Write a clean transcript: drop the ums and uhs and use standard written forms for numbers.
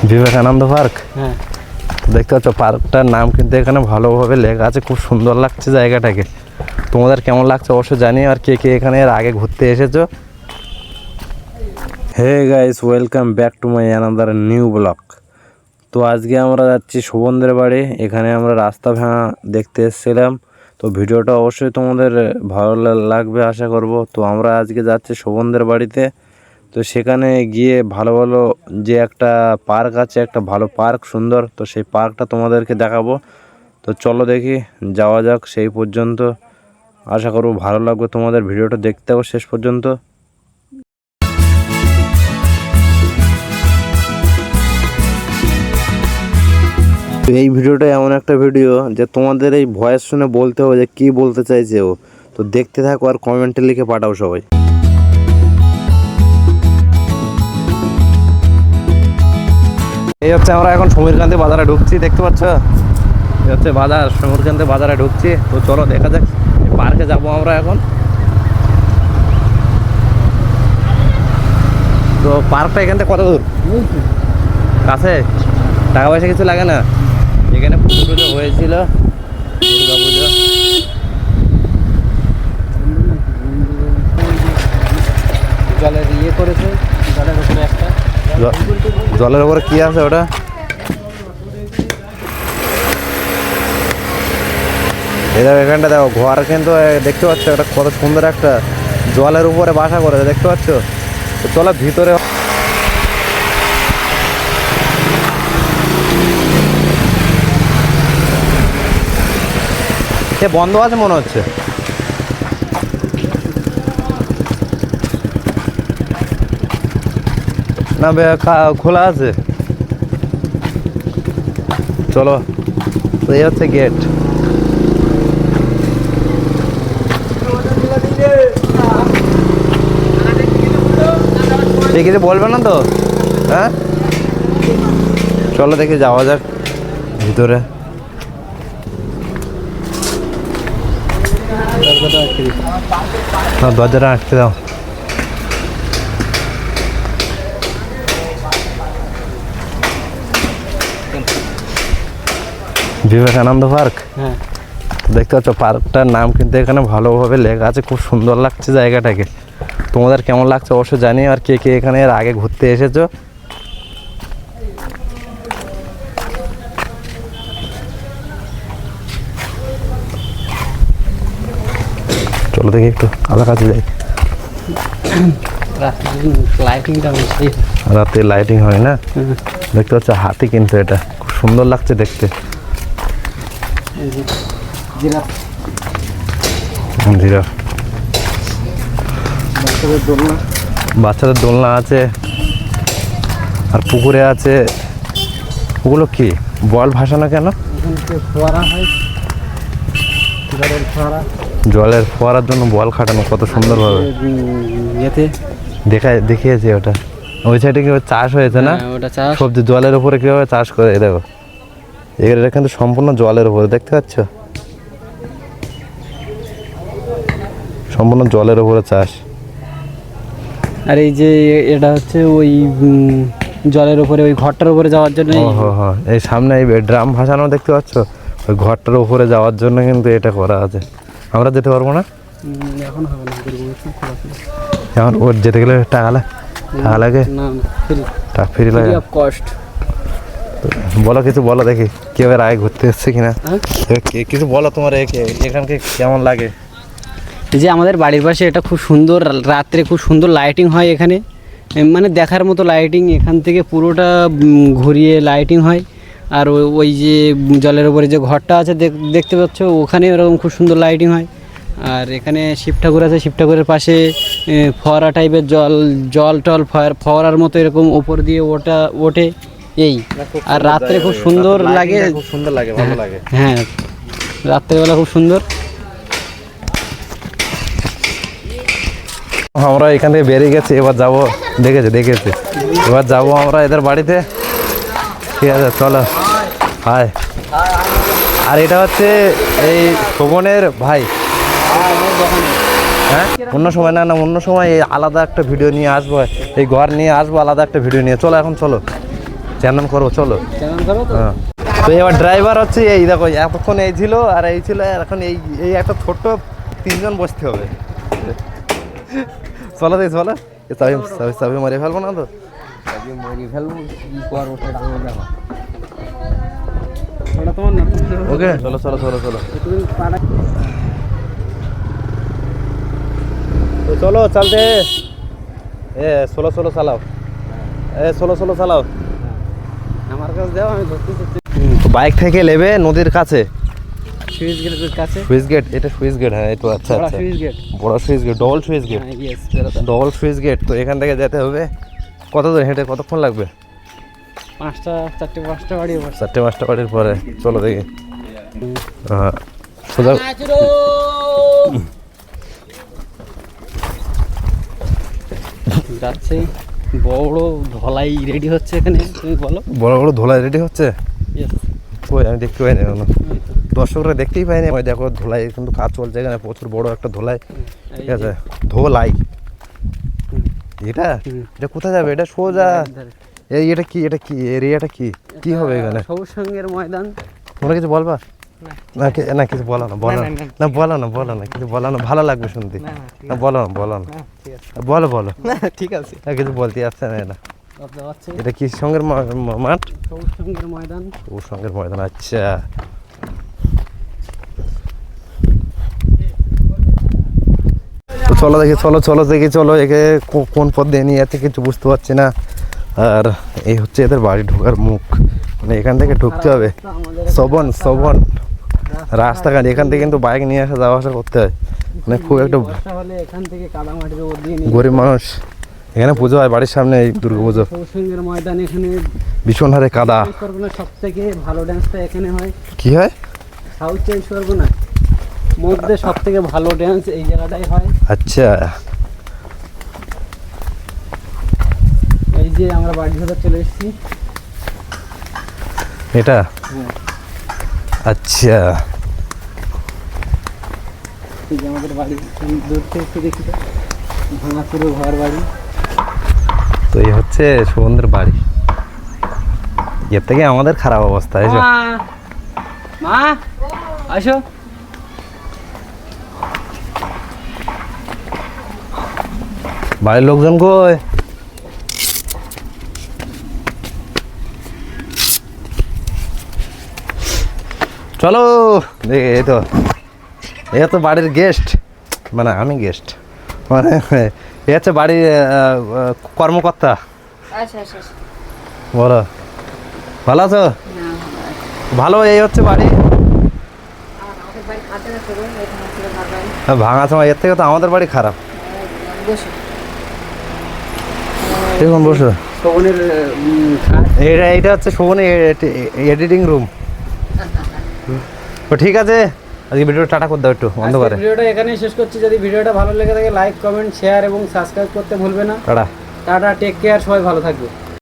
Vivekananda park. হ্যাঁ, দেখতে পাচ্ছ পার্কটার নাম কিন্তু এখানে ভালোভাবে লেখা আছে। খুব সুন্দর লাগছে জায়গাটাকে। তোমাদের কেমন লাগছে অবশ্যই জানিও। আর কে কে এখানে এর আগে ঘুরতে এসেছো। Hey guys, welcome back to my another new blog. তো আজকে আমরা যাচ্ছি শোভনদের বাড়ি। এখানে আমরা রাস্তা ভাঙা দেখতে এসেছিলাম। তো ভিডিওটা অবশ্যই তোমাদের ভালো লাগবে আশা করব। তো আমরা আজকে যাচ্ছি শোভনদের বাড়িতে। তো সেখানে গিয়ে ভালো ভালো যে একটা পার্ক আছে, একটা ভালো পার্ক সুন্দর, তো সেই পার্কটা তোমাদেরকে দেখাবো। তো চলো দেখি যাওয়া যাক। সেই পর্যন্ত আশা করব ভালো লাগবে তোমাদের। ভিডিওটা দেখতে হবে শেষ পর্যন্ত। এই ভিডিওটা এমন একটা ভিডিও যে তোমাদের এই ভয়েস শুনে বলতে হবে যে কী বলতে চাইছে ও। তো দেখতে থাকো আর কমেন্টে লিখে পাঠাও সবাই। এই হচ্ছে আমরা এখন সমীরকান্তি বাজারে ঢুকছি, দেখতে পাচ্ছ। এই হচ্ছে বাজার, সমীরকান্তি বাজারে ঢুকছি। তো চলো দেখা যাক। পার্কে যাবো আমরা এখন। তো পার্কটা এখান থেকে কত দূর? কাছে? টাকা পয়সা কিছু লাগে না? এখানে পুজো টুজো হয়েছিল, দুর্গা পুজো। জলের ইয়ে করেছে, জলের উপরে একটা জলের উপরে কি আছে ওটা? এই দেখো এখানটা দেখো ঘর কিন্তু দেখতে পাচ্ছ। এটা কত সুন্দর একটা জলের উপরে বাসা করেছে, দেখতে পাচ্ছ। তো চলো ভিতরে। সে বন্ধ আছে মনে হচ্ছে। না খোলা আছে। চলো, তো এই হচ্ছে গেট। কিছু বলবে না তো? হ্যাঁ, চলো দেখি যাওয়া যাক ভিতরে। দরজাটা আটকে দাও। বিবেকানন্দ পার্ক। হ্যাঁ, দেখতে পাচ্ছ পার্কটার নাম কিন্তু এখানে ভালোভাবে লেখা আছে। খুব সুন্দর লাগছে জায়গাটাকে। তোমাদের কেমন লাগছে অবশ্যই জানিও। আর কে কে এখানে এর আগে ঘুরতে এসেছো। চলো দেখি একটু আলাদা কাছে যাই। রাতে লাইটিং হয় না? দেখতে পাচ্ছ হাতি কিন্তু এটা খুব সুন্দর লাগছে দেখতে। জিরাফ। বাচ্চাদের দোলনা আছে আর পুকুরে আছে। ওগুলো কি বল ভাসানো কেন? জলের ফোয়ারার জন্য বল খাটানো কত সুন্দর ভাবে দেখিয়েছে ওটা। ওই সাইডে কিভাবে চাষ হয়েছে না সবজি, জলের উপরে কিভাবে চাষ করে। দেখো এটা কিন্তু সম্পূর্ণ জলের উপরে, দেখতে পাচ্ছ। সম্পূর্ণ জলের উপরে চাষ। আর এই যে এটা হচ্ছে ওই জলের উপরে ওই ঘরটার উপরে যাওয়ার জন্য। এই সামনে এই ড্রাম ভাসানো দেখতে পাচ্ছ। ওই ঘরটার উপরে যাওয়ার জন্য কিন্তু এটা করা আছে। আমরা যেতে পারবো না এখন, হবে না। এখন ওর যেতে গেলে টাকা লাগে। টাকা ফ্রি লাগে। বলো কিছু, বলো দেখি কেউ এর আগে ঘুরতে এসছে কিনা। কিছু বলো তোমার এখানকে কেমন লাগে। এই যে আমাদের বাড়ির পাশে এটা খুব সুন্দর, রাত্রে খুব সুন্দর লাইটিং হয় এখানে। মানে দেখার মতো লাইটিং। এখান থেকে পুরোটা ঘুরিয়ে লাইটিং হয়। আর ওই যে জলের উপরে যে ঘরটা আছে দেখতে পাচ্ছ, ওখানে ওরকম খুব সুন্দর লাইটিং হয়। আর এখানে শিব ঠাকুর আছে, শিব ঠাকুরের পাশে ফোয়ারা টাইপের জল ফোয়ারার মতো এরকম ওপর দিয়ে ওঠে। এই আর রাত্রে খুব সুন্দর লাগে, খুব সুন্দর লাগে, ভালো লাগে। হ্যাঁ, রাত্রেবেলা খুব সুন্দর। আমরা এখান থেকে বেরিয়ে গেছি, এবার যাবো। দেখেছি এবার যাবো আমরা এদের বাড়িতে। ঠিক আছে চলো। হাই। আর এটা হচ্ছে এই শোভনের ভাই। হ্যাঁ, অন্য সময় না অন্য সময় এই আলাদা একটা ভিডিও নিয়ে আসবো। এই ঘর নিয়ে আসবো আলাদা একটা ভিডিও নিয়ে। চলো এখন চলো। চালান করবো, চলো। চালান করো তো? হ্যাঁ, তো এবার ড্রাইভার হচ্ছে এই দেখো, এতক্ষণ এই ছিল আর এই ছিল, আর এখন এই এই একটা ছোট্ট 3 জন বসতে হবে। চলো দেখি, চলো। চাবি চাবি চাবি মারিয়ে ফেলবো না তো? মারি ফেলবো, কি করবো সেটা আমার ব্যাপার। ওটা তোমার না, ওকে, চলো চলো চলো চলো। তুমি পাড়া তো চলো চলতে। ষোলো ষোলো চালাও, ষোলো ষোলো চালাও। আমার কাছে দাও, আমি ধরতে চাচ্ছি। তো বাইক থেকে নেবে নদীর কাছে, সুইচ গেটের কাছে। সুইচ গেট, এটা সুইচ গেট, হ্যাঁ এই তো। আচ্ছা বড় আচ্ছা, সুইচ গেট। বড় switch gate, double switch gate, হ্যাঁ, ইয়েস, বেরোতে। Double switch gate. তো এখান থেকে যেতে হবে কত দূর হেঁটে, কতক্ষণ লাগবে? 4টে 5টা বাড়ি বসে। 4টে 5টা বাড়ির পরে চলো দেখি। হ্যাঁ, সোজা। যাচ্ছে বড় ধলাই রেডি হচ্ছে এখানে, তুমি বলো। বড় বড় ধোলাই রেডি হচ্ছে? ইয়েস, কই, আমি দেখতে পাইনি এখনো, দর্শকরা দেখতেই পাইনি। ওই দেখো ধোলাই কিন্তু কাজ চলছে এখানে, প্রচুর বড় একটা ধোলাই। ঠিক আছে, ধোলাই। এটা এটা কোথায় যাবে? এটা সোজা এই, এটা কি, এটা কি এরিয়াটা, কি কি হবে এখানে? সবুজ সঙ্গের ময়দান। তোমরা কিছু বলবা? না না, কিছু বলো না, বলো না, বলো না, বলো না, কিছু বলো না, ভালো লাগবে শুনতে। না বলো না, বলো না, বলো বলো। ঠিক আছে, না কিছু বলতে আসছে না। এটা হচ্ছে এটা কি সঙ্গের মাঠ? সবুজ সঙ্গের ময়দান। ও সঙ্গের ময়দান, আচ্ছা। তো চলো দেখি, চলো চলো দেখি, চলো। একে কোন পথ দিয়ে নিয়ে যাচ্ছে কিছু বুঝতে পারছি না। আর এই হচ্ছে এদের বাড়ি ঢোকার মুখ, মানে এখান থেকে ঢুকতে হবে। শোভন শোভন রাস্তাঘাট, এখান থেকে কিন্তু বাইক নিয়ে আসা যাওয়া আসা করতে হয়, মানে খুব একটা বর্ষা হলে এখান থেকে কাদামাটির উপর দিয়ে নিয়ে গরিব মানুষ। এখানে পুজো হয় বাড়ির সামনে, এই দুর্গা পুজো, সবুজ সঙ্গের ময়দান। এখানে ভীষণ হারে কাদা। সব থেকে ভালো ডান্সটা এখানে হয়। কি হয়? সাউথ চেঞ্জ করবো না, মধ্যে সব থেকে ভালো ডান্স এই জায়গাটাই হয়। আচ্ছা, এই যে আমরা বাড়ি ধরে চলে এসেছি। এটা হ্যাঁ, আচ্ছা। এই যে আমাদের বাড়ি, দূর থেকে একটু দেখি তো, ভাঙা পুরো ঘর বাড়ি। তো এই হচ্ছে সুগন্ধের বাড়ি, এর থেকে আমাদের খারাপ অবস্থা। এই যে মা আসো। বাড়ির লোকজন কই? চলো দেখি। এই তো বাড়ির গেস্ট, মানে আমি গেস্ট, মানে এ হচ্ছে বাড়ির কর্মকর্তা। আচ্ছা আচ্ছা আচ্ছা। বলো, ভালো আছো? ভালো। এই হচ্ছে বাড়ি, আমাদের বাড়ি খাতে না করুন, এখানে ছিল ভালো বাড়ি। ভাঙা সময়। এর থেকে তো আমাদের বাড়ি খারাপ। বসে দেখুন, বসো। শোভনের খাট। এইটা হচ্ছে শোভনের এডিটিং রুম। তো ঠিক আছে, আজকে ভিডিওটা টাটা করে দাও, একটু বন্ধ করে। আজকের ভিডিওটা এখানেই শেষ করছি। যদি ভিডিওটা ভালো লেগে থাকে লাইক কমেন্ট শেয়ার এবং সাবস্ক্রাইব করতে ভুলবে না। টাটা। টাটা, টেক কেয়ার, সবাই ভালো থাকবে।